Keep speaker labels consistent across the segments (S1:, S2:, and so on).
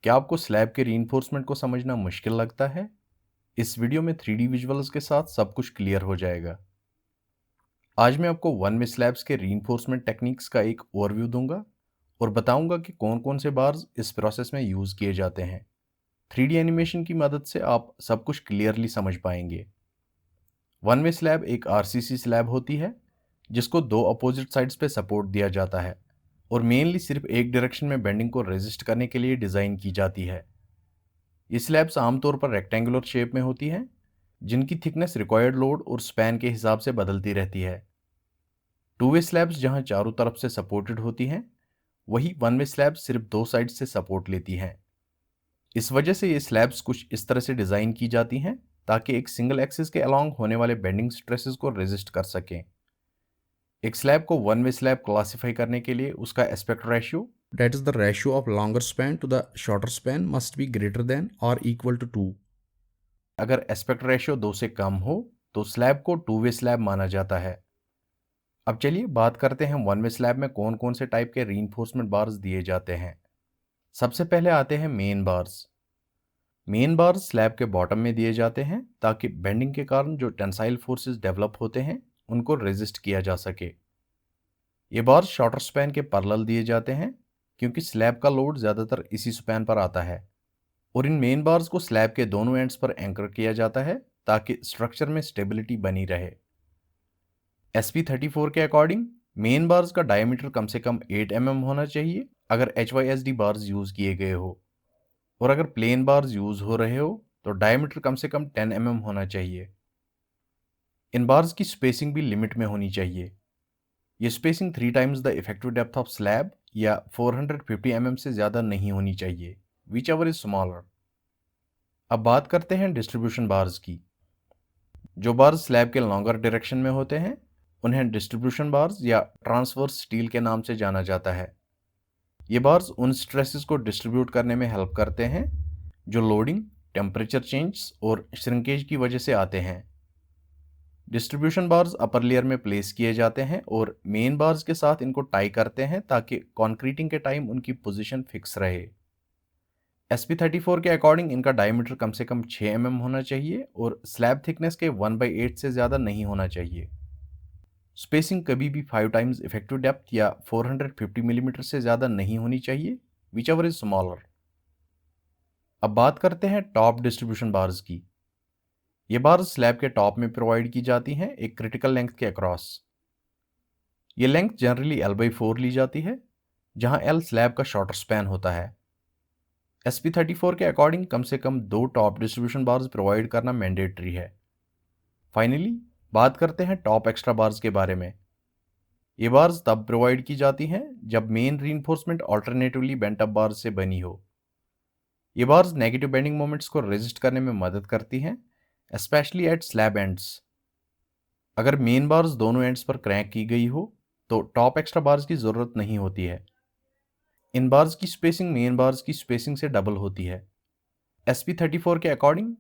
S1: क्या आपको स्लैब के रीइंफोर्समेंट को समझना मुश्किल लगता है? इस वीडियो में 3D विजुअल्स के साथ सब कुछ क्लियर हो जाएगा। आज मैं आपको वन वे स्लैब्स के रीइंफोर्समेंट टेक्निक्स का एक ओवरव्यू दूंगा और बताऊंगा कि कौन कौन से बार्स इस प्रोसेस में यूज़ किए जाते हैं। 3D एनिमेशन की मदद से आप सब कुछ क्लियरली समझ पाएंगे। वन वे स्लैब एक RCC स्लैब होती है जिसको दो अपोजिट साइड्स पे सपोर्ट दिया जाता है और मेनली सिर्फ एक डायरेक्शन में बेंडिंग को रेजिस्ट करने के लिए डिज़ाइन की जाती है। ये स्लैब्स आमतौर पर रेक्टेंगुलर शेप में होती हैं जिनकी थिकनेस रिक्वायर्ड लोड और स्पैन के हिसाब से बदलती रहती है। टू वे स्लैब्स जहां चारों तरफ से सपोर्टेड होती हैं, वही वन वे स्लैब्स सिर्फ दो साइड से सपोर्ट लेती हैं। इस वजह से ये स्लैब्स कुछ इस तरह से डिज़ाइन की जाती हैं ताकि एक सिंगल एक्सिस के अलोंग होने वाले बेंडिंग स्ट्रेसेस को रेजिस्ट कर सकें। एक स्लैब को वन वे स्लैब क्लासिफाई करने के लिए उसका aspect ratio, that is the ratio of longer span to the shorter span, must be greater than or equal to 2। अगर एस्पेक्ट रेशियो 2 से कम हो तो स्लैब को टू वे स्लैब माना जाता है। अब चलिए बात करते हैं वन वे स्लैब में कौन कौन से टाइप के रीइंफोर्समेंट बार्स दिए जाते हैं। सबसे पहले आते हैं main bars. Main bars slab के बॉटम में दिए जाते हैं ताकि बेंडिंग के कारण जो टेंसाइल फोर्सेस डेवलप होते हैं उनको रेजिस्ट किया जा सके। ये बार्स शॉर्टर स्पैन के पैरेलल दिए जाते हैं क्योंकि स्लैब का लोड ज़्यादातर इसी स्पैन पर आता है और इन मेन बार्स को स्लैब के दोनों एंड्स पर एंकर किया जाता है ताकि स्ट्रक्चर में स्टेबिलिटी बनी रहे। SP34 के अकॉर्डिंग मेन बार्स का डायमीटर कम से कम 8 mm होना चाहिए अगर HYSD बार्स यूज़ किए गए हो, और अगर प्लेन बार्स यूज़ हो रहे हो तो डायमीटर कम से कम 10 mm होना चाहिए। इन बार्स की स्पेसिंग भी लिमिट में होनी चाहिए। ये spacing 3 times the effective depth of slab या 450 mm से ज़्यादा नहीं होनी चाहिए, विच एवर इज स्मॉलर। अब बात करते हैं डिस्ट्रीब्यूशन बार्स की। जो बार्स स्लैब के लॉन्गर डायरेक्शन में होते हैं उन्हें डिस्ट्रीब्यूशन बार्स या ट्रांसवर्स स्टील के नाम से जाना जाता है। ये बार्स उन स्ट्रेसेस को डिस्ट्रीब्यूट करने में हेल्प करते हैं जो लोडिंग, टेम्परेचर चेंज और श्रिंकेज की वजह से आते हैं। डिस्ट्रीब्यूशन बार्स अपर लेयर में प्लेस किए जाते हैं और मेन बार्स के साथ इनको टाई करते हैं ताकि कॉन्क्रीटिंग के टाइम उनकी पोजीशन फिक्स रहे। SP34 के अकॉर्डिंग इनका डायमीटर कम से कम 6 mm होना चाहिए और स्लैब थिकनेस के 1/8 से ज़्यादा नहीं होना चाहिए। स्पेसिंग कभी भी 5 टाइम्स इफेक्टिव डेप्थ या 450 मिलीमीटर से ज़्यादा नहीं होनी चाहिए, विच एवर इज स्मॉलर। अब बात करते हैं टॉप डिस्ट्रीब्यूशन बार्स की। ये बार्स स्लैब के टॉप में प्रोवाइड की जाती हैं एक क्रिटिकल लेंथ के अक्रॉस। ये लेंथ जनरली L/4 ली जाती है जहां L स्लैब का शॉर्टर स्पैन होता है। SP34 के अकॉर्डिंग कम से कम 2 टॉप डिस्ट्रीब्यूशन बार्स प्रोवाइड करना मैंडेटरी है। फाइनली बात करते हैं टॉप एक्स्ट्रा बार्स के बारे में। ये बार्स तब प्रोवाइड की जाती हैं जब main reinforcement alternatively bent up bars से बनी हो। ये बार्स नेगेटिव बेंडिंग मोमेंट्स को रेजिस्ट करने में मदद करती हैं, स्पेशली एट स्लैब एंड्स। अगर मेन बार्स दोनों एंड्स पर क्रैंक की गई हो तो टॉप एक्स्ट्रा बार्स की ज़रूरत नहीं होती है। इन बार्स की स्पेसिंग मेन बार्स की स्पेसिंग से डबल होती है। SP34 के अकॉर्डिंग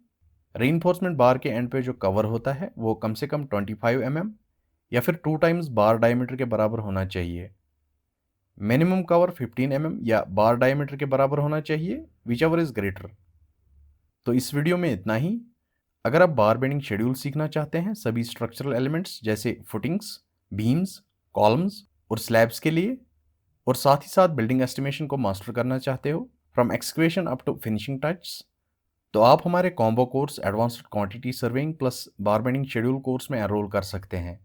S1: रीइंफोर्समेंट बार के एंड पे जो कवर होता है वो कम से कम 25 mm या फिर 2 टाइम्स बार डायमीटर के बराबर होना चाहिए। मिनिमम कवर 15 mm या बार डायमीटर के बराबर होना चाहिए, विच एवर इज ग्रेटर। तो इस वीडियो में इतना ही। अगर आप बार बेंडिंग शेड्यूल सीखना चाहते हैं सभी स्ट्रक्चरल एलिमेंट्स जैसे फुटिंग्स, बीम्स, कॉलम्स और स्लैब्स के लिए, और साथ ही साथ बिल्डिंग एस्टिमेशन को मास्टर करना चाहते हो from excavation up to finishing touch, तो आप हमारे combo course advanced quantity surveying plus bar bending schedule course में एनरोल कर सकते हैं।